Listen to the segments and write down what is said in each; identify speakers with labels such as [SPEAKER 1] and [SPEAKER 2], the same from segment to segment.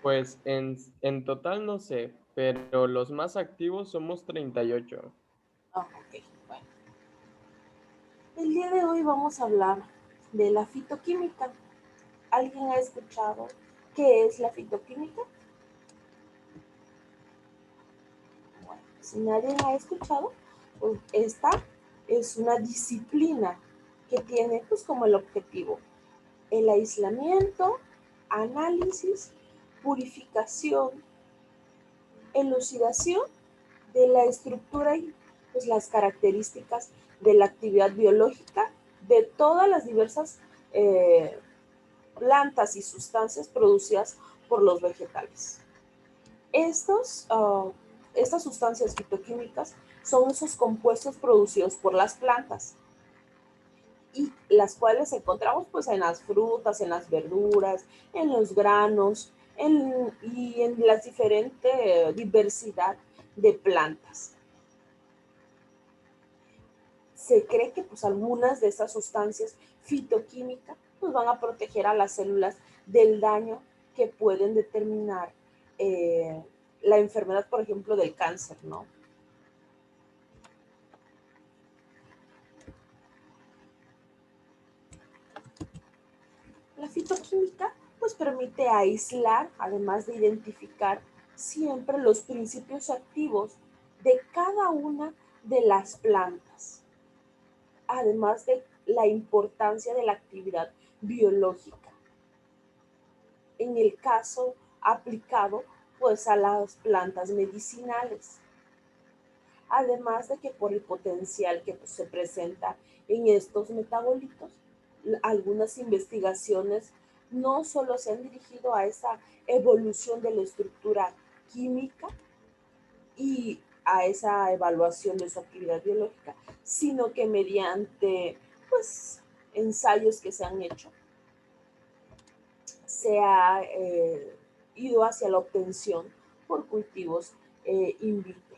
[SPEAKER 1] Pues en total no sé, pero los más activos somos 38.
[SPEAKER 2] Ah, ok, bueno. El día de hoy vamos a hablar de la fitoquímica. ¿Alguien ha escuchado qué es la fitoquímica? Bueno, si nadie ha escuchado, pues esta es una disciplina que tiene pues como el objetivo el aislamiento, análisis, purificación, elucidación de la estructura y pues, las características de la actividad biológica de todas las diversas eh, plantas y sustancias producidas por los vegetales. Estas sustancias fitoquímicas son esos compuestos producidos por las plantas y las cuales encontramos pues en las frutas, en las verduras, en los granos y en la diferente diversidad de plantas. Se cree que pues algunas de estas sustancias fitoquímicas pues van a proteger a las células del daño que pueden determinar la enfermedad, por ejemplo, del cáncer, ¿no? La fitoquímica pues permite aislar, además de identificar siempre los principios activos de cada una de las plantas, además de la importancia de la actividad biológica. En el caso aplicado pues a las plantas medicinales. Además de que por el potencial que pues, se presenta en estos metabolitos, algunas investigaciones no solo se han dirigido a esa evolución de la estructura química y a esa evaluación de su actividad biológica, sino que mediante pues, ensayos que se han hecho, se ha ido hacia la obtención por cultivos in vitro.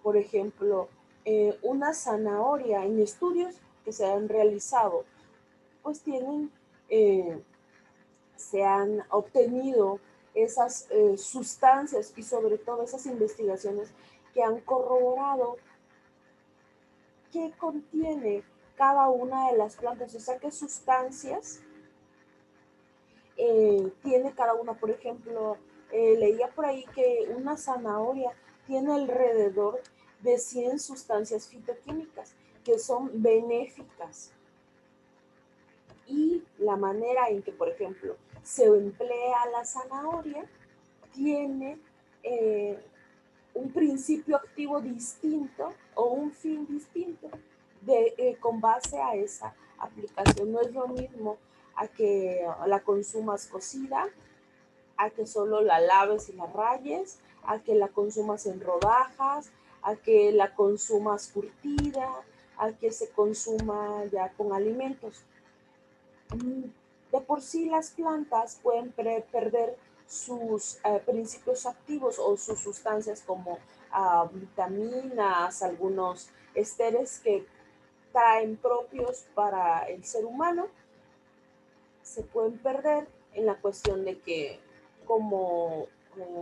[SPEAKER 2] Por ejemplo, una zanahoria en estudios que se han realizado, pues eh, se han obtenido esas sustancias y sobre todo esas investigaciones que han corroborado qué contiene cada una de las plantas, o sea, qué sustancias tiene cada una. Por ejemplo, leía por ahí que una zanahoria tiene alrededor de 100 sustancias fitoquímicas que son benéficas. Y la manera en que, por ejemplo, se emplea la zanahoria tiene un principio activo distinto o un fin distinto con base a esa aplicación. No es lo mismo a que la consumas cocida, a que solo la laves y la rayes, a que la consumas en rodajas, a que la consumas curtida, a que se consuma ya con alimentos. De por sí las plantas pueden perder sus principios activos o sus sustancias como vitaminas, algunos esteres que traen propios para el ser humano, se pueden perder en la cuestión de que como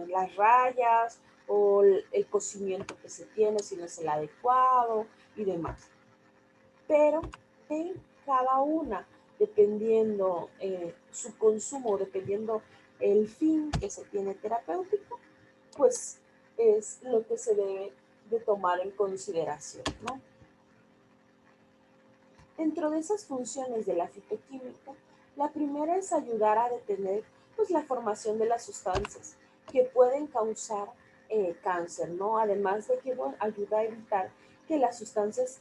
[SPEAKER 2] las rayas o el cocimiento que se tiene, si no es el adecuado y demás. Pero en cada una, dependiendo su consumo, dependiendo el fin que se tiene terapéutico, pues es lo que se debe de tomar en consideración, ¿no? Dentro de esas funciones de la fitoquímica, la primera es ayudar a detener pues, la formación de las sustancias que pueden causar cáncer, ¿no? Además de que bueno, ayuda a evitar que las sustancias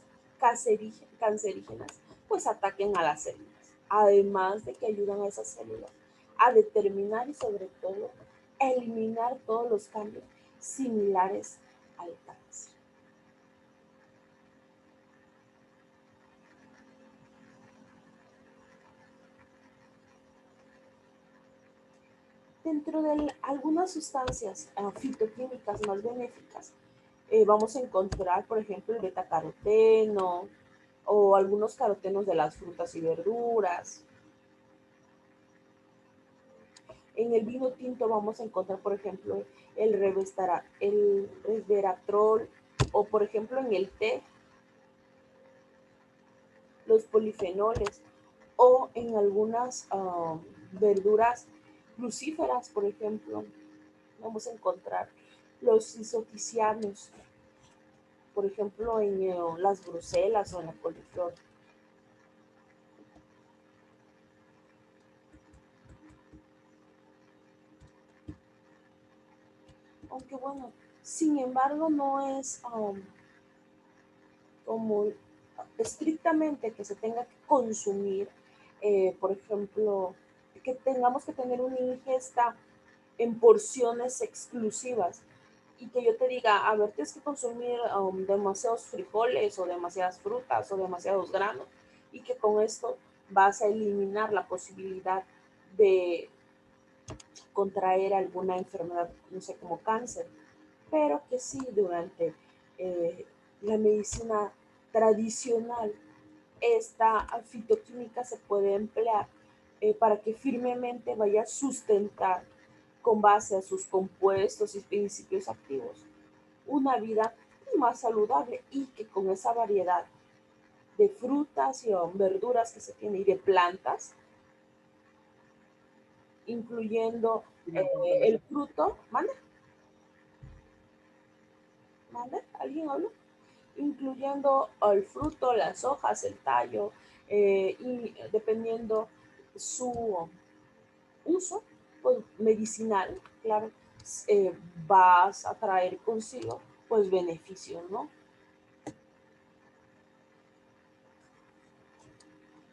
[SPEAKER 2] cancerígenas pues ataquen a las células. Además de que ayudan a esas células a determinar y sobre todo a eliminar todos los cambios similares al cáncer. Dentro de algunas sustancias fitoquímicas más benéficas, vamos a encontrar, por ejemplo, el betacaroteno o algunos carotenos de las frutas y verduras. En el vino tinto vamos a encontrar, por ejemplo, el resveratrol, o por ejemplo en el té, los polifenoles, o en algunas verduras crucíferas, por ejemplo, vamos a encontrar los isoticianos, por ejemplo, en las bruselas o en la coliflor. Aunque bueno, sin embargo, no es como estrictamente que se tenga que consumir, por ejemplo, que tengamos que tener una ingesta en porciones exclusivas y que yo te diga, a ver, tienes que consumir demasiados frijoles o demasiadas frutas o demasiados granos y que con esto vas a eliminar la posibilidad de contraer alguna enfermedad, no sé, como cáncer, pero que sí durante la medicina tradicional esta fitoquímica se puede emplear para que firmemente vaya a sustentar con base a sus compuestos y principios activos una vida más saludable y que con esa variedad de frutas y verduras que se tiene y de plantas, incluyendo el fruto, ¿mande? ¿Mande? ¿Alguien habla? Incluyendo el fruto, las hojas, el tallo, y dependiendo su uso pues, medicinal, claro, vas a traer consigo pues beneficios, ¿no?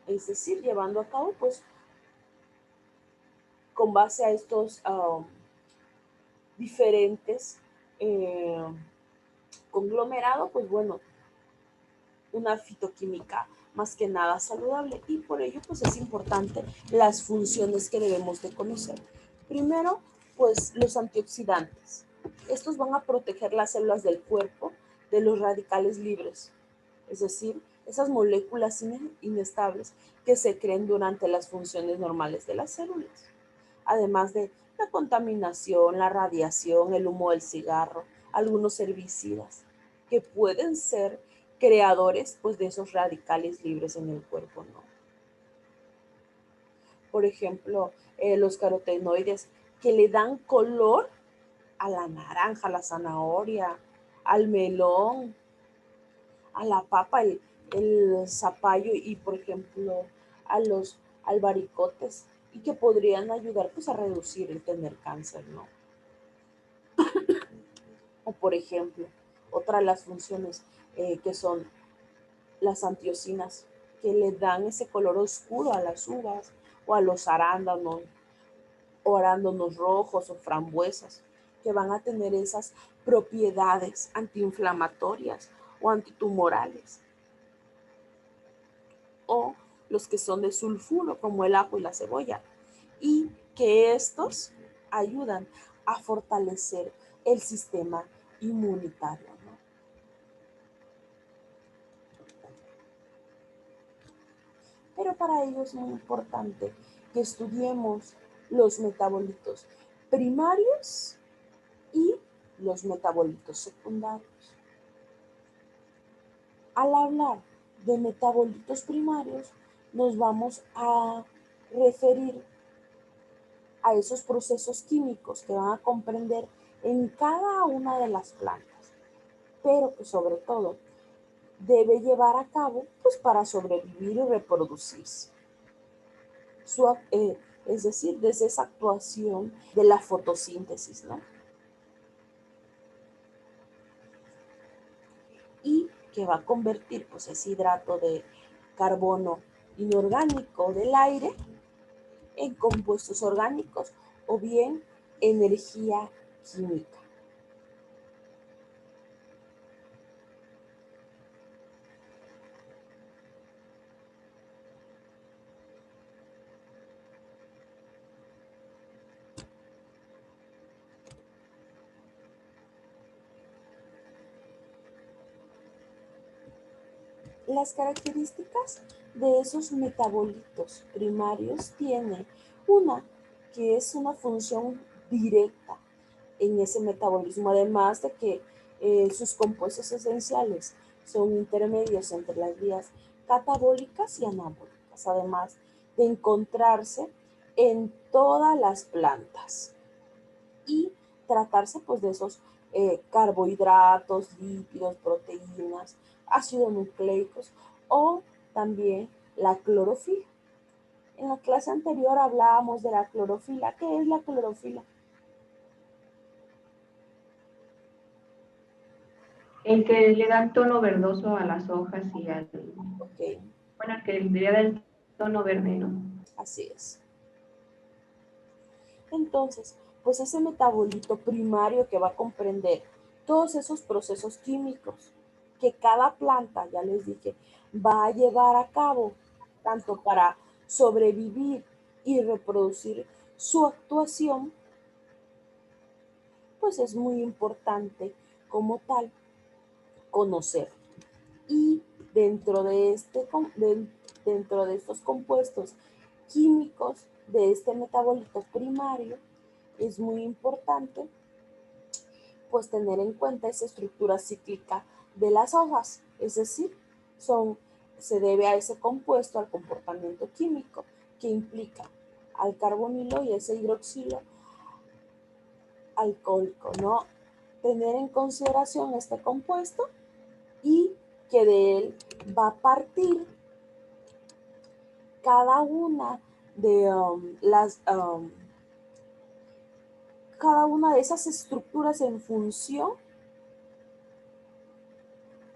[SPEAKER 2] Es decir, llevando a cabo pues con base a estos diferentes eh, conglomerados, pues bueno, una fitoquímica más que nada saludable y por ello pues es importante las funciones que debemos de conocer. Primero, pues los antioxidantes. Estos van a proteger las células del cuerpo de los radicales libres, es decir, esas moléculas inestables que se creen durante las funciones normales de las células. Además de la contaminación, la radiación, el humo del cigarro, algunos herbicidas que pueden ser creadores pues, de esos radicales libres en el cuerpo, ¿no? Por ejemplo, los carotenoides que le dan color a la naranja, a la zanahoria, al melón, a la papa, el zapallo y, por ejemplo, a los albaricotes y que podrían ayudar pues, a reducir el tener cáncer, ¿no? O, por ejemplo, otra de las funciones que son las antiocinas, que le dan ese color oscuro a las uvas o a los arándanos, o arándanos rojos o frambuesas, que van a tener esas propiedades antiinflamatorias o antitumorales. O los que son de sulfuro, como el ajo y la cebolla, y que estos ayudan a fortalecer el sistema inmunitario, ¿no? Pero para ello es muy importante que estudiemos los metabolitos primarios y los metabolitos secundarios. Al hablar de metabolitos primarios, nos vamos a referir a esos procesos químicos que van a comprender en cada una de las plantas, pero que sobre todo debe llevar a cabo pues para sobrevivir y reproducirse. Es decir, desde esa actuación de la fotosíntesis, ¿no? Y que va a convertir pues ese hidrato de carbono inorgánico del aire en compuestos orgánicos o bien energía química. Las características de esos metabolitos primarios tienen una que es una función directa en ese metabolismo, además de que sus compuestos esenciales son intermedios entre las vías catabólicas y anabólicas, además de encontrarse en todas las plantas y tratarse pues de esos carbohidratos, lípidos, proteínas, ácidos nucleicos o también la clorofila. En la clase anterior hablábamos de la clorofila. ¿Qué es la clorofila?
[SPEAKER 3] El que le da el tono verdoso a las hojas y al,
[SPEAKER 2] Ok,
[SPEAKER 3] bueno, el que le da el tono verde, ¿no?
[SPEAKER 2] así es. Entonces, pues ese metabolito primario que va a comprender todos esos procesos químicos que cada planta, ya les dije, va a llevar a cabo, tanto para sobrevivir y reproducir su actuación, pues es muy importante como tal conocer. Y dentro de, dentro de estos compuestos químicos de este metabolito primario, es muy importante pues tener en cuenta esa estructura cíclica de las hojas, es decir, se debe a ese compuesto, al comportamiento químico que implica al carbonilo y ese hidroxilo alcohólico, ¿no? Tener en consideración este compuesto y que de él va a partir cada una de cada una de esas estructuras en función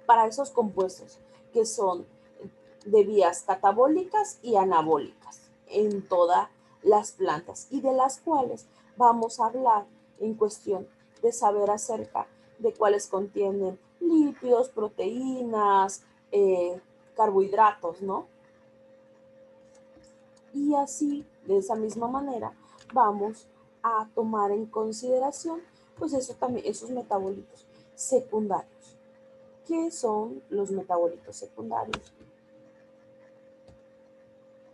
[SPEAKER 2] para esos compuestos que son de vías catabólicas y anabólicas en todas las plantas y de las cuales vamos a hablar en cuestión de saber acerca de cuáles contienen lípidos, proteínas, carbohidratos, ¿no? Y así, de esa misma manera, vamos a tomar en consideración, pues eso también, esos metabolitos secundarios. ¿Qué son los metabolitos secundarios?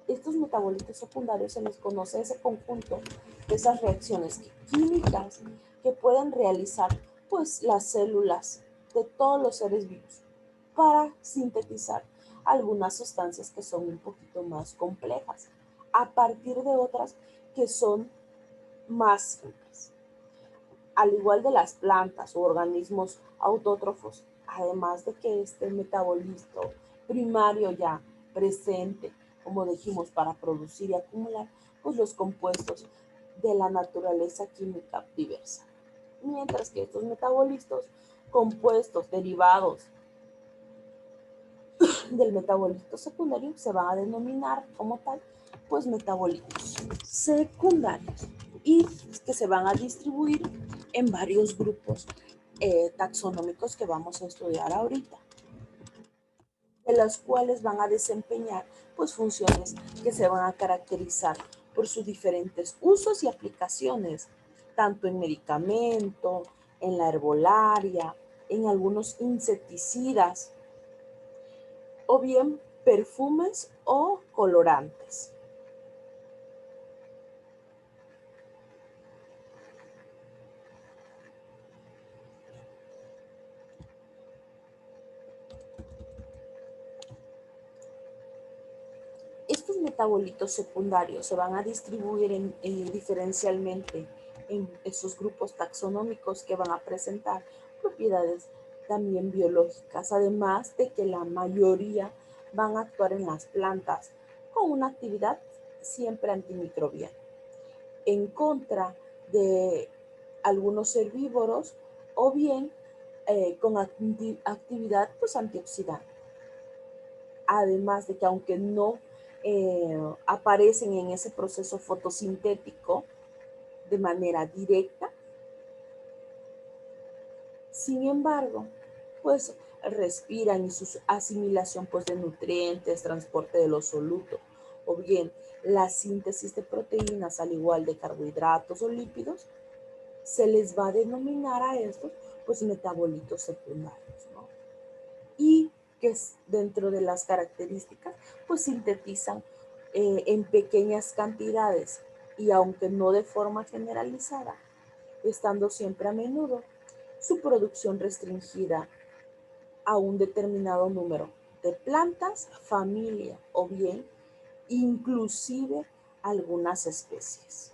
[SPEAKER 2] Estos metabolitos secundarios se les conoce ese conjunto de esas reacciones químicas que pueden realizar pues las células de todos los seres vivos para sintetizar algunas sustancias que son un poquito más complejas a partir de otras que son más simples. Al igual de las plantas o organismos autótrofos, además de que este metabolismo primario ya presente, como dijimos, para producir y acumular, pues los compuestos de la naturaleza química diversa. Mientras que estos metabolitos, compuestos derivados del metabolito secundario, se van a denominar como tal, pues metabolitos secundarios y que se van a distribuir en varios grupos taxonómicos que vamos a estudiar ahorita, de los cuales van a desempeñar pues funciones que se van a caracterizar por sus diferentes usos y aplicaciones, tanto en medicamento, en la herbolaria, en algunos insecticidas, o bien perfumes o colorantes. Estos metabolitos secundarios se van a distribuir diferencialmente en esos grupos taxonómicos que van a presentar propiedades también biológicas, además de que la mayoría van a actuar en las plantas con una actividad siempre antimicrobiana, en contra de algunos herbívoros o bien con actividad pues, antioxidante. Además de que aunque no aparecen en ese proceso fotosintético de manera directa, sin embargo, pues respiran y su asimilación pues, de nutrientes, transporte de los solutos, o bien la síntesis de proteínas al igual de carbohidratos o lípidos, se les va a denominar a estos pues metabolitos secundarios, ¿no? Y que dentro de las características pues sintetizan en pequeñas cantidades y aunque no de forma generalizada, estando siempre a menudo su producción restringida a un determinado número de plantas, familia o bien inclusive algunas especies.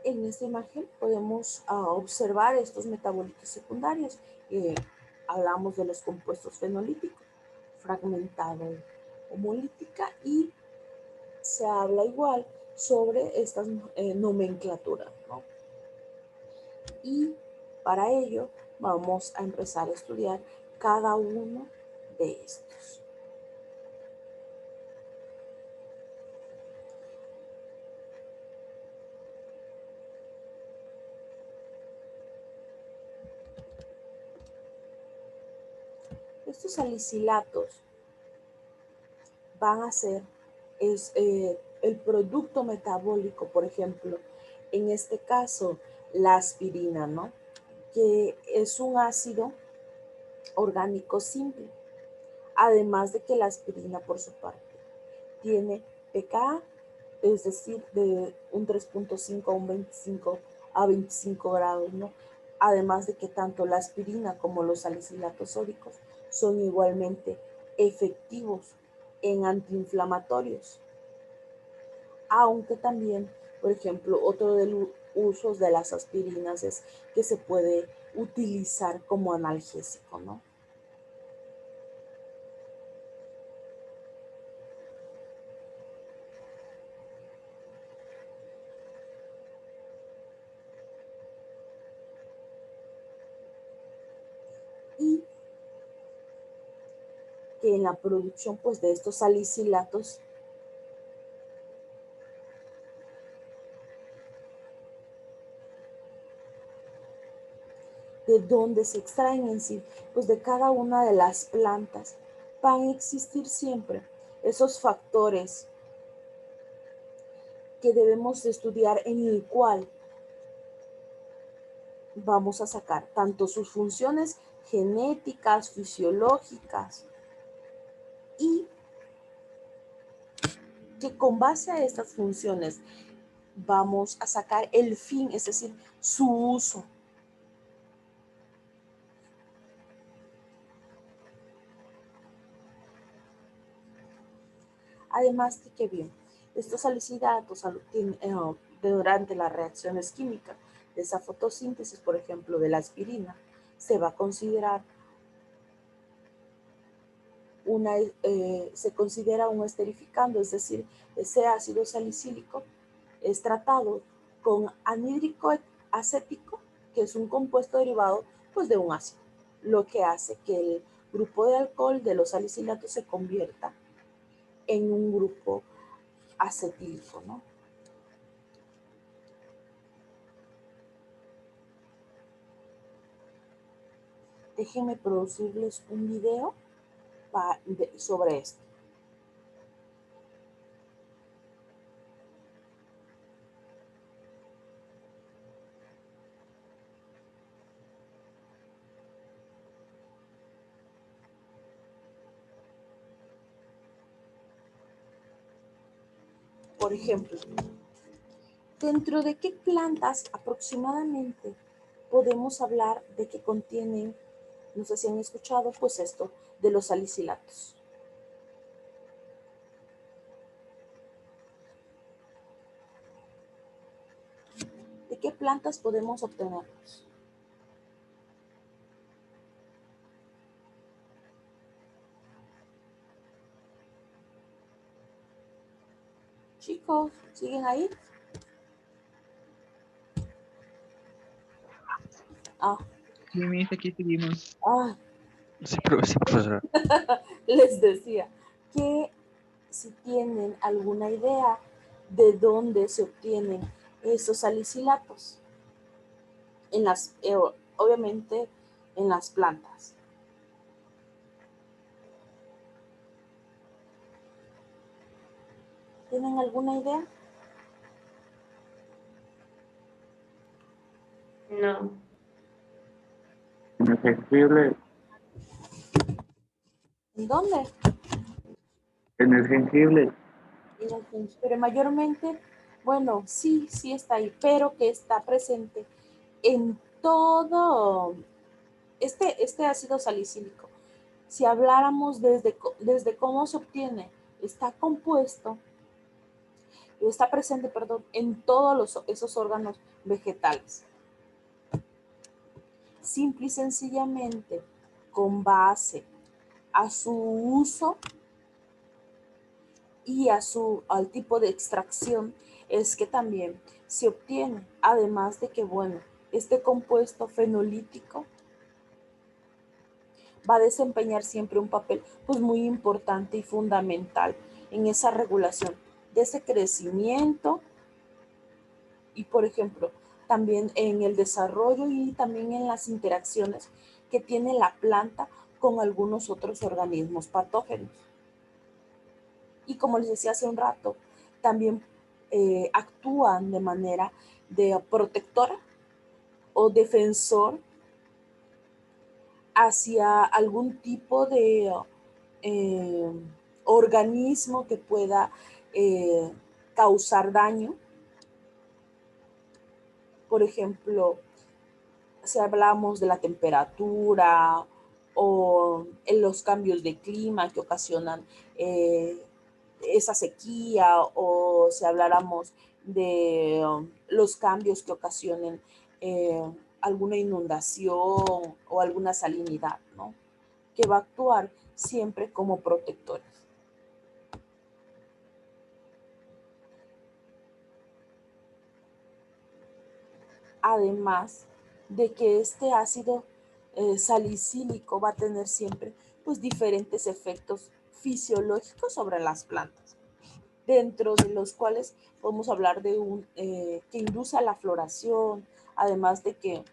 [SPEAKER 2] En esta imagen podemos observar estos metabolitos secundarios. Hablamos de los compuestos fenolíticos, fragmentado homolítica, y se habla igual sobre estas nomenclaturas, ¿no? Y para ello vamos a empezar a estudiar cada uno de estos. Estos salicilatos van a ser el producto metabólico, por ejemplo, en este caso la aspirina, ¿no? Que es un ácido orgánico simple, además de que la aspirina por su parte tiene pKa, es decir, de un 3.5 a un 25 a 25 grados, ¿no? Además de que tanto la aspirina como los salicilatos sódicos son igualmente efectivos en antiinflamatorios, aunque también, por ejemplo, otro de los usos de las aspirinas es que se puede utilizar como analgésico, ¿no? Y que en la producción pues de estos salicilatos de donde se extraen en sí, pues de cada una de las plantas, van a existir siempre esos factores que debemos de estudiar, en el cual vamos a sacar tanto sus funciones genéticas, fisiológicas, y que con base a estas funciones vamos a sacar el fin, es decir, su uso. Además de que, bien, estos salicilatos durante las reacciones químicas de esa fotosíntesis, por ejemplo, de la aspirina, se va a considerar se considera un esterificando, es decir, ese ácido salicílico es tratado con anhídrico acético, que es un compuesto derivado pues, de un ácido, lo que hace que el grupo de alcohol de los salicilatos se convierta en un grupo acetílico, ¿no? Déjenme producirles un video sobre esto. Por ejemplo, ¿dentro de qué plantas aproximadamente podemos hablar de que contienen, no sé si han escuchado, pues esto, de los salicilatos? ¿De qué plantas podemos obtenerlos? Chicos, ¿siguen ahí? Ah,
[SPEAKER 4] Sí, Miss, aquí seguimos.
[SPEAKER 2] ah,
[SPEAKER 5] Sí, profesora.
[SPEAKER 2] les decía que si tienen alguna idea de dónde se obtienen esos salicilatos, obviamente en las plantas. ¿Tienen alguna idea?
[SPEAKER 3] No.
[SPEAKER 6] En el jengibre,
[SPEAKER 2] ¿En dónde?
[SPEAKER 6] en el jengibre,
[SPEAKER 2] Pero mayormente, bueno, sí, sí está ahí, pero que está presente en todo este ácido salicílico. Si habláramos desde cómo se obtiene, está compuesto, está presente, perdón, en todos esos órganos vegetales. Simple y sencillamente, con base a su uso y al tipo de extracción, es que también se obtiene, además de que, bueno, este compuesto fenolítico va a desempeñar siempre un papel pues muy importante y fundamental en esa regulación de ese crecimiento y, por ejemplo, también en el desarrollo y también en las interacciones que tiene la planta con algunos otros organismos patógenos. Y como les decía hace un rato, también actúan de manera de protectora o defensor hacia algún tipo de eh, organismo que pueda causar daño. Por ejemplo, si hablamos de la temperatura o en los cambios de clima que ocasionan esa sequía, o si habláramos de los cambios que ocasionen alguna inundación o alguna salinidad, ¿no? Que va a actuar siempre como protectores. Además de que este ácido salicílico va a tener siempre pues diferentes efectos fisiológicos sobre las plantas, dentro de los cuales podemos hablar de que induce a la floración, además de que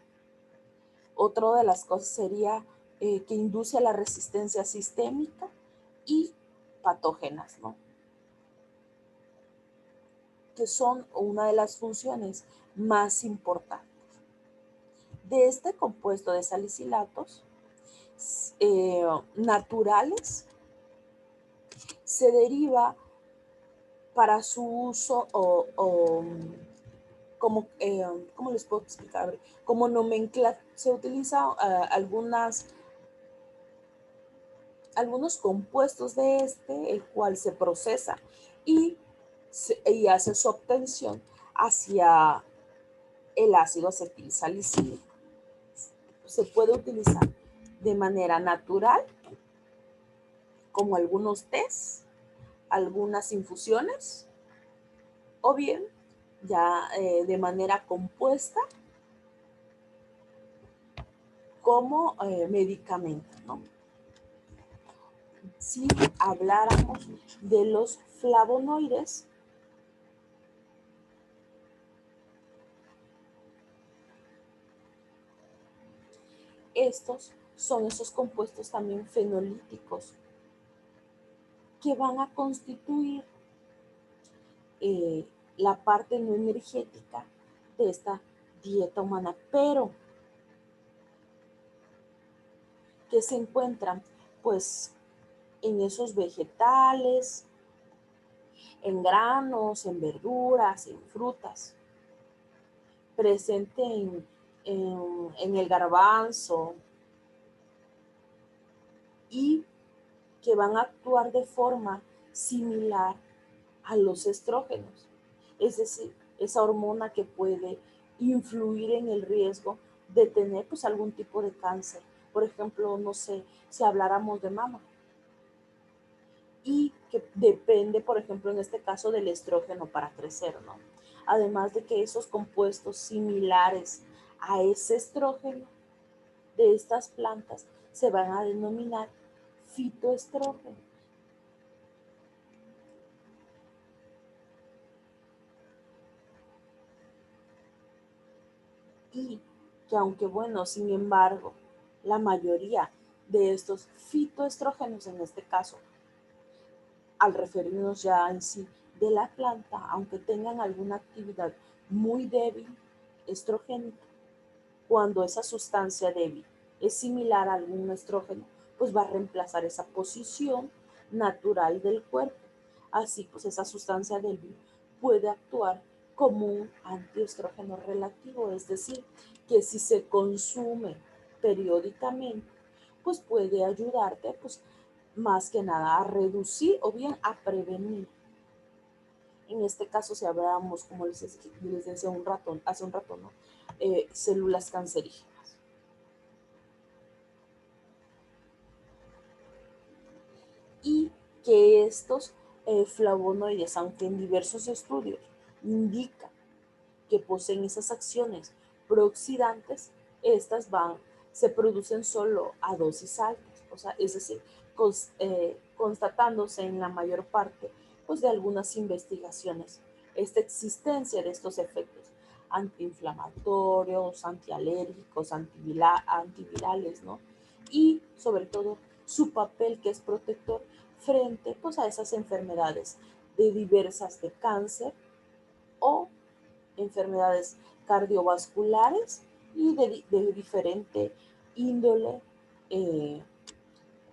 [SPEAKER 2] otra de las cosas sería que induce a la resistencia sistémica y patógenas, ¿no? Que son una de las funciones más importantes. De este compuesto de salicilatos naturales se deriva para su uso como, ¿cómo les puedo explicar? Como nomenclatura, se utiliza algunos compuestos de el cual se procesa y hace su obtención hacia el ácido acetilsalicílico. Se puede utilizar de manera natural, como algunos tés, algunas infusiones, o bien ya de manera compuesta como medicamento, ¿no? Si habláramos de los flavonoides, estos son esos compuestos también fenolíticos que van a constituir la parte no energética de esta dieta humana, pero que se encuentran pues en esos vegetales, en granos, en verduras, en frutas, presente en el garbanzo, y que van a actuar de forma similar a los estrógenos, es decir, esa hormona que puede influir en el riesgo de tener pues algún tipo de cáncer. Por ejemplo, no sé, si habláramos de mama, y que depende, por ejemplo, en este caso del estrógeno para crecer, ¿no? Además de que esos compuestos similares a ese estrógeno de estas plantas se van a denominar fitoestrógenos. Y que aunque bueno, sin embargo, la mayoría de estos fitoestrógenos, en este caso, al referirnos ya en sí de la planta, aunque tengan alguna actividad muy débil estrogénica, cuando esa sustancia débil es similar a algún estrógeno, pues va a reemplazar esa posición natural del cuerpo. Así, pues esa sustancia débil puede actuar como un antiestrógeno relativo, es decir, que si se consume periódicamente, pues puede ayudarte, pues más que nada a reducir o bien a prevenir. En este caso, si hablábamos, como les decía hace un rato, ¿no? Células cancerígenas. Y que estos flavonoides, aunque en diversos estudios indican que poseen esas acciones prooxidantes, estas se producen solo a dosis altas, o sea, es decir, constatándose en la mayor parte pues, de algunas investigaciones esta existencia de estos efectos antiinflamatorios, antialérgicos, antivirales, ¿no? Y sobre todo su papel que es protector frente pues, a esas enfermedades de diversas de cáncer o enfermedades cardiovasculares y de diferente índole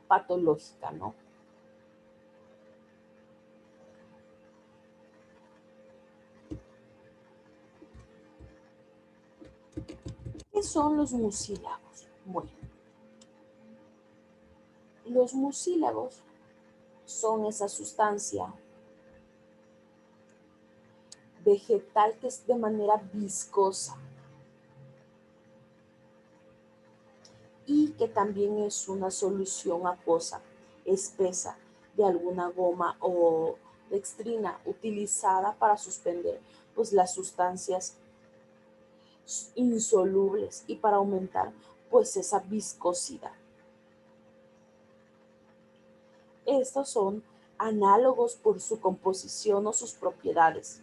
[SPEAKER 2] patológica, ¿no? ¿Qué son los mucílagos? Bueno, los mucílagos son esa sustancia vegetal que es de manera viscosa y que también es una solución acuosa espesa de alguna goma o dextrina utilizada para suspender pues, las sustancias insolubles y para aumentar pues esa viscosidad. Estos son análogos por su composición o sus propiedades.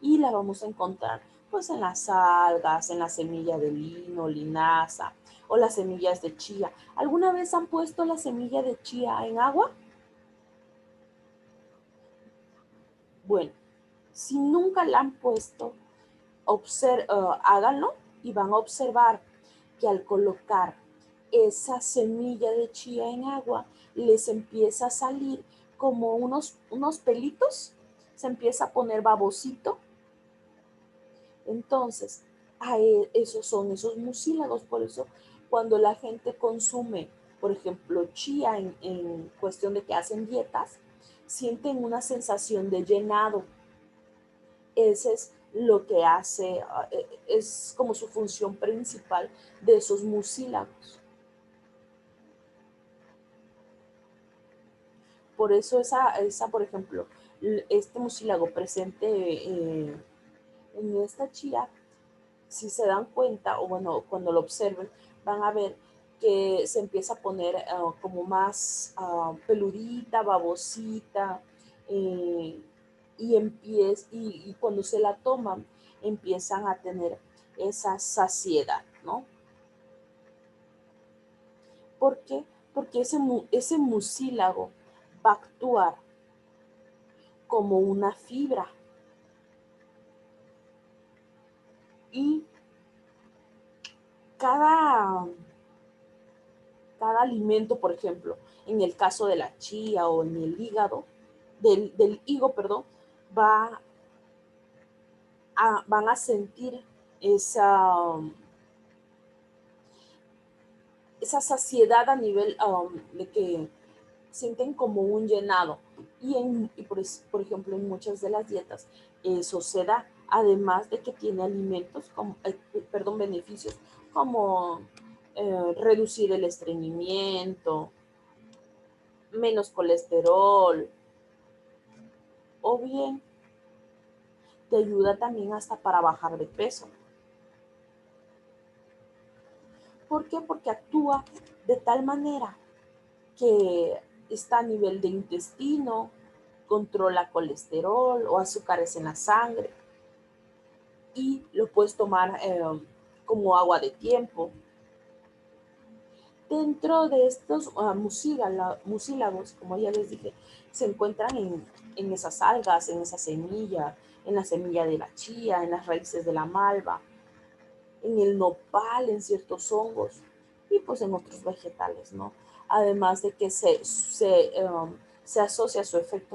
[SPEAKER 2] Y la vamos a encontrar pues en las algas, en la semilla de lino, linaza o las semillas de chía. ¿Alguna vez han puesto la semilla de chía en agua? Bueno, si nunca la han puesto, háganlo y van a observar que al colocar esa semilla de chía en agua, les empieza a salir como unos pelitos, se empieza a poner babosito. Entonces, esos son esos mucílagos. Por eso, cuando la gente consume, por ejemplo, chía en cuestión de que hacen dietas, sienten una sensación de llenado. Ese es lo que hace, es como su función principal de esos mucílagos. Por eso por ejemplo, este mucílago presente en esta chía, si se dan cuenta, o bueno, cuando lo observen, van a ver que se empieza a poner como más peludita, babosita, y cuando se la toman, empiezan a tener esa saciedad, ¿no? ¿Por qué? Porque ese mucílago va a actuar como una fibra. Y cada alimento, por ejemplo, en el caso de la chía o en el hígado, del higo, perdón, van a sentir esa saciedad a nivel de que sienten como un llenado. Y por ejemplo, en muchas de las dietas, eso se da, además de que tiene beneficios como reducir el estreñimiento, menos colesterol, o bien te ayuda también hasta para bajar de peso. ¿Por qué? Porque actúa de tal manera que está a nivel de intestino, controla colesterol o azúcares en la sangre y lo puedes tomar como agua de tiempo. Dentro de estos mucílagos, como ya les dije, se encuentran en esas algas, en esa semilla, en la semilla de la chía, en las raíces de la malva, en el nopal, en ciertos hongos y pues en otros vegetales, ¿no? Además de que se asocia su efecto